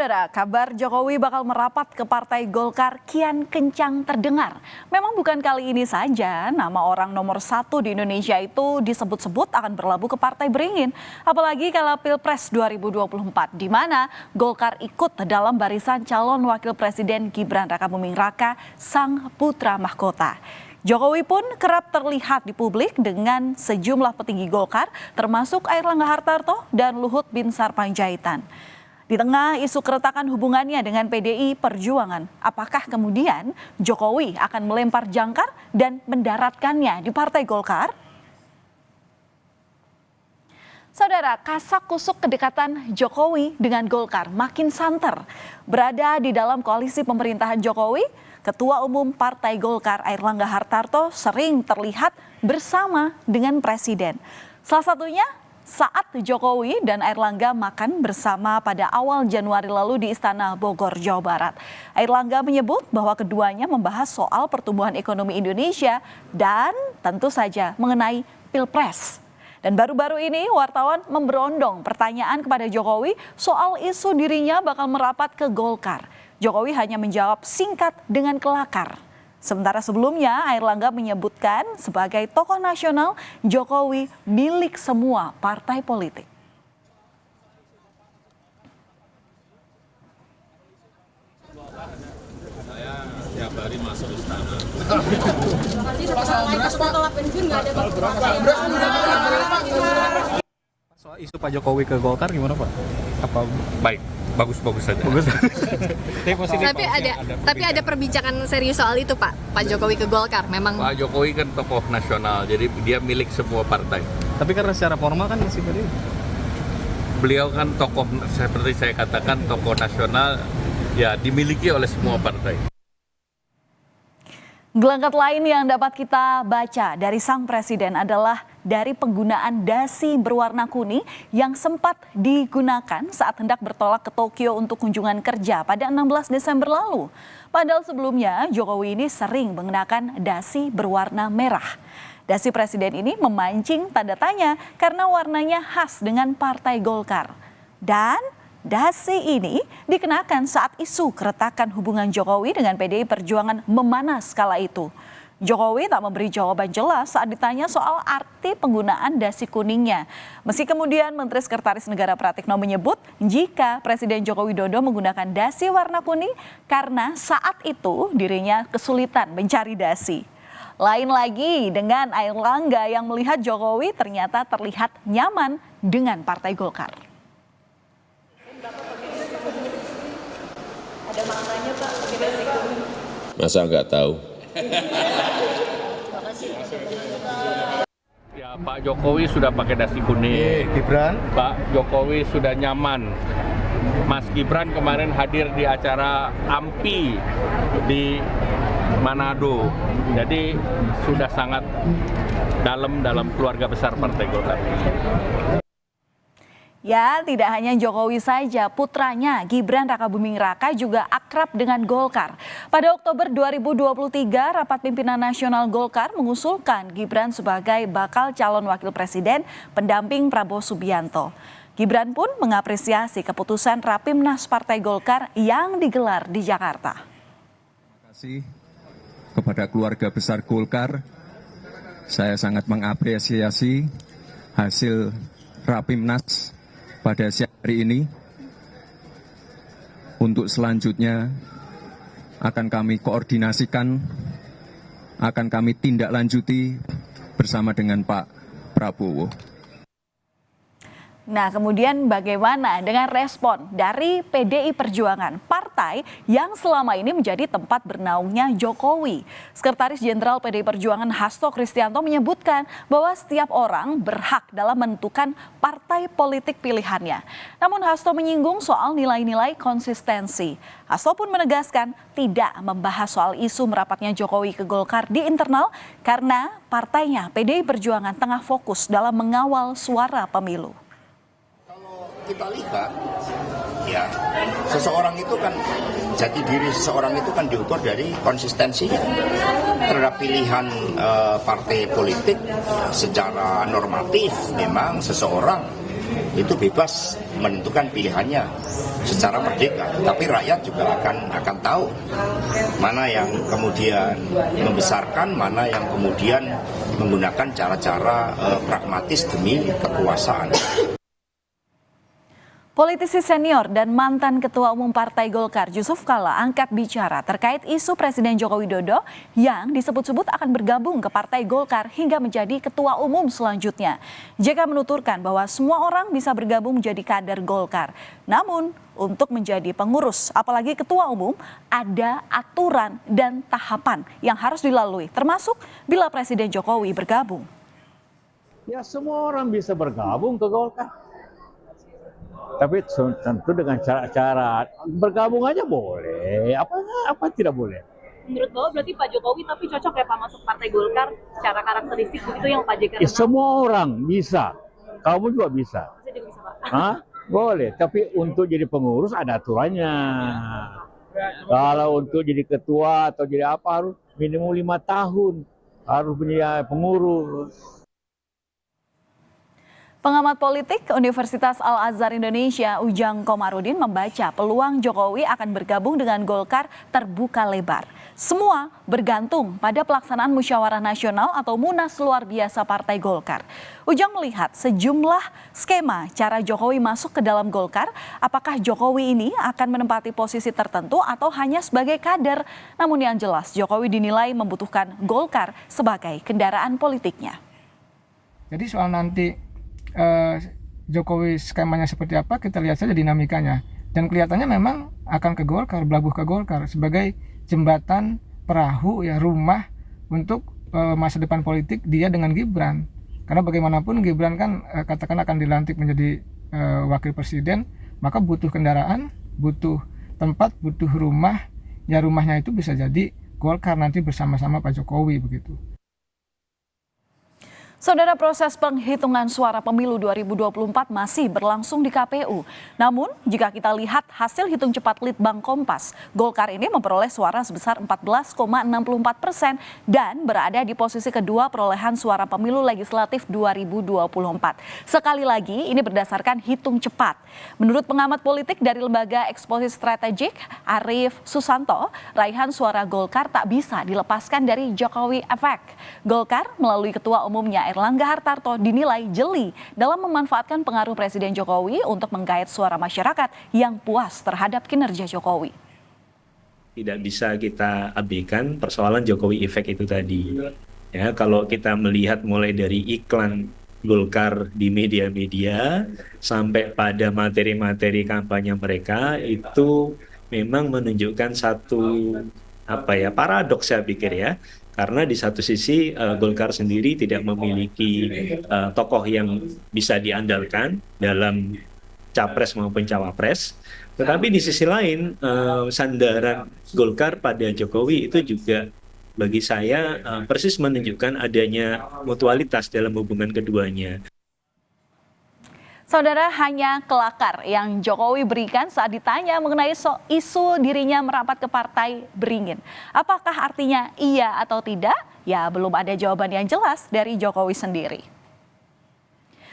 Saudara, kabar Jokowi bakal merapat ke Partai Golkar kian kencang terdengar. Memang bukan kali ini saja nama orang nomor 1 di Indonesia itu disebut-sebut akan berlabuh ke Partai Beringin. Apalagi kalau Pilpres 2024, di mana Golkar ikut dalam barisan calon wakil presiden Gibran Rakabuming Raka, sang putra mahkota. Jokowi pun kerap terlihat di publik dengan sejumlah petinggi Golkar, termasuk Airlangga Hartarto dan Luhut Binsar Panjaitan. Di tengah isu keretakan hubungannya dengan PDI Perjuangan, apakah kemudian Jokowi akan melempar jangkar dan mendaratkannya di Partai Golkar? Saudara, kasak-kusuk kedekatan Jokowi dengan Golkar makin santer. Berada di dalam koalisi pemerintahan Jokowi, Ketua Umum Partai Golkar Airlangga Hartarto sering terlihat bersama dengan Presiden. Salah satunya saat Jokowi dan Airlangga makan bersama pada awal Januari lalu di Istana Bogor, Jawa Barat. Airlangga menyebut bahwa keduanya membahas soal pertumbuhan ekonomi Indonesia dan tentu saja mengenai Pilpres. Dan baru-baru ini wartawan memberondong pertanyaan kepada Jokowi soal isu dirinya bakal merapat ke Golkar. Jokowi hanya menjawab singkat dengan kelakar. Sementara sebelumnya Airlangga menyebutkan sebagai tokoh nasional Jokowi milik semua partai politik. Saya tiap hari masuk istana. Soal isu Pak Jokowi ke Golkar gimana Pak? Apa Baik, bagus-bagus saja. bagus? Tapi ada perbincangan serius soal itu Pak Jokowi ke Golkar memang. Pak Jokowi kan tokoh nasional, jadi dia milik semua partai. Tapi karena secara formal kan masih PDI. Beliau kan tokoh, seperti saya katakan, tokoh nasional, ya dimiliki oleh semua partai. Gelangkat lain yang dapat kita baca dari sang presiden adalah dari penggunaan dasi berwarna kuning yang sempat digunakan saat hendak bertolak ke Tokyo untuk kunjungan kerja pada 16 Desember lalu. Padahal sebelumnya Jokowi ini sering mengenakan dasi berwarna merah. Dasi presiden ini memancing tanda tanya karena warnanya khas dengan Partai Golkar. Dan dasi ini dikenakan saat isu keretakan hubungan Jokowi dengan PDI Perjuangan memanas kala itu. Jokowi tak memberi jawaban jelas saat ditanya soal arti penggunaan dasi kuningnya. Meski kemudian Menteri Sekretaris Negara Pratikno menyebut jika Presiden Joko Widodo menggunakan dasi warna kuning karena saat itu dirinya kesulitan mencari dasi. Lain lagi dengan Airlangga yang melihat Jokowi ternyata terlihat nyaman dengan Partai Golkar. Ada maknanya Pak, masa nggak tahu? Ya, Pak Jokowi sudah pakai dasi kuning. Gibran. Pak Jokowi sudah nyaman. Mas Gibran kemarin hadir di acara AMPI di Manado. Jadi sudah sangat dalam keluarga besar Partai Golkar. Ya, tidak hanya Jokowi saja, putranya Gibran Rakabuming Raka juga akrab dengan Golkar. Pada Oktober 2023, rapat pimpinan nasional Golkar mengusulkan Gibran sebagai bakal calon wakil presiden pendamping Prabowo Subianto. Gibran pun mengapresiasi keputusan Rapimnas Partai Golkar yang digelar di Jakarta. Terima kasih kepada keluarga besar Golkar. Saya sangat mengapresiasi hasil Rapimnas pada siang hari ini. Untuk selanjutnya akan kami koordinasikan, akan kami tindak lanjuti bersama dengan Pak Prabowo. Nah, kemudian bagaimana dengan respon dari PDI Perjuangan, partai yang selama ini menjadi tempat bernaungnya Jokowi? Sekretaris Jenderal PDI Perjuangan Hasto Kristianto menyebutkan bahwa setiap orang berhak dalam menentukan partai politik pilihannya. Namun Hasto menyinggung soal nilai-nilai konsistensi. Hasto pun menegaskan tidak membahas soal isu merapatnya Jokowi ke Golkar di internal karena partainya PDI Perjuangan tengah fokus dalam mengawal suara pemilu. Kita lihat ya, seseorang itu kan, jati diri seseorang itu kan diukur dari konsistensinya terhadap pilihan partai politik. Secara normatif memang seseorang itu bebas menentukan pilihannya secara merdeka. Tapi rakyat juga akan tahu mana yang kemudian membesarkan, mana yang kemudian menggunakan cara-cara pragmatis demi kekuasaan. Politisi senior dan mantan Ketua Umum Partai Golkar Yusuf Kala angkat bicara terkait isu Presiden Joko Widodo yang disebut-sebut akan bergabung ke Partai Golkar hingga menjadi Ketua Umum selanjutnya. JK menuturkan bahwa semua orang bisa bergabung menjadi kader Golkar. Namun untuk menjadi pengurus, apalagi Ketua Umum, ada aturan dan tahapan yang harus dilalui, termasuk bila Presiden Jokowi bergabung. Ya semua orang bisa bergabung ke Golkar. Tapi tentu dengan cara-cara bergabung aja boleh, apa tidak boleh. Menurut Bapak berarti Pak Jokowi tapi cocok ya Pak masuk Partai Golkar secara karakteristik begitu yang Pak JK. Semua orang bisa, kamu juga bisa. Saya juga bisa Pak. Hah? Boleh, tapi untuk jadi pengurus ada aturannya. Kalau untuk jadi ketua atau jadi apa harus minimum 5 tahun, harus menjadi pengurus. Pengamat politik Universitas Al-Azhar Indonesia Ujang Komarudin membaca peluang Jokowi akan bergabung dengan Golkar terbuka lebar. Semua bergantung pada pelaksanaan musyawarah nasional atau Munas luar biasa Partai Golkar. Ujang melihat sejumlah skema cara Jokowi masuk ke dalam Golkar. Apakah Jokowi ini akan menempati posisi tertentu atau hanya sebagai kader? Namun yang jelas Jokowi dinilai membutuhkan Golkar sebagai kendaraan politiknya. Jadi soal nanti Jokowi skemanya seperti apa, kita lihat saja dinamikanya. Dan kelihatannya memang akan ke Golkar, berlabuh ke Golkar sebagai jembatan perahu ya, rumah untuk masa depan politik dia dengan Gibran. Karena bagaimanapun Gibran kan katakan akan dilantik menjadi wakil presiden, maka butuh kendaraan, butuh tempat, butuh rumah. Ya rumahnya itu bisa jadi Golkar nanti bersama-sama Pak Jokowi begitu. Saudara, proses penghitungan suara pemilu 2024 masih berlangsung di KPU. Namun, jika kita lihat hasil hitung cepat Litbang Kompas, Golkar ini memperoleh suara sebesar 14,64% dan berada di posisi kedua perolehan suara pemilu legislatif 2024. Sekali lagi, ini berdasarkan hitung cepat. Menurut pengamat politik dari Lembaga Eksposisi Strategik, Arief Susanto, raihan suara Golkar tak bisa dilepaskan dari Jokowi Effect. Golkar melalui ketua umumnya Erlangga Hartarto dinilai jeli dalam memanfaatkan pengaruh Presiden Jokowi untuk menggait suara masyarakat yang puas terhadap kinerja Jokowi. Tidak bisa kita abaikan persoalan Jokowi Effect itu tadi. Ya, kalau kita melihat mulai dari iklan Golkar di media-media sampai pada materi-materi kampanye mereka, itu memang menunjukkan satu paradoks saya pikir ya. Karena di satu sisi Golkar sendiri tidak memiliki tokoh yang bisa diandalkan dalam capres maupun cawapres, tetapi di sisi lain sandaran Golkar pada Jokowi itu juga bagi saya persis menunjukkan adanya mutualitas dalam hubungan keduanya. Saudara, hanya kelakar yang Jokowi berikan saat ditanya mengenai isu dirinya merapat ke Partai Beringin. Apakah artinya iya atau tidak? Ya, belum ada jawaban yang jelas dari Jokowi sendiri.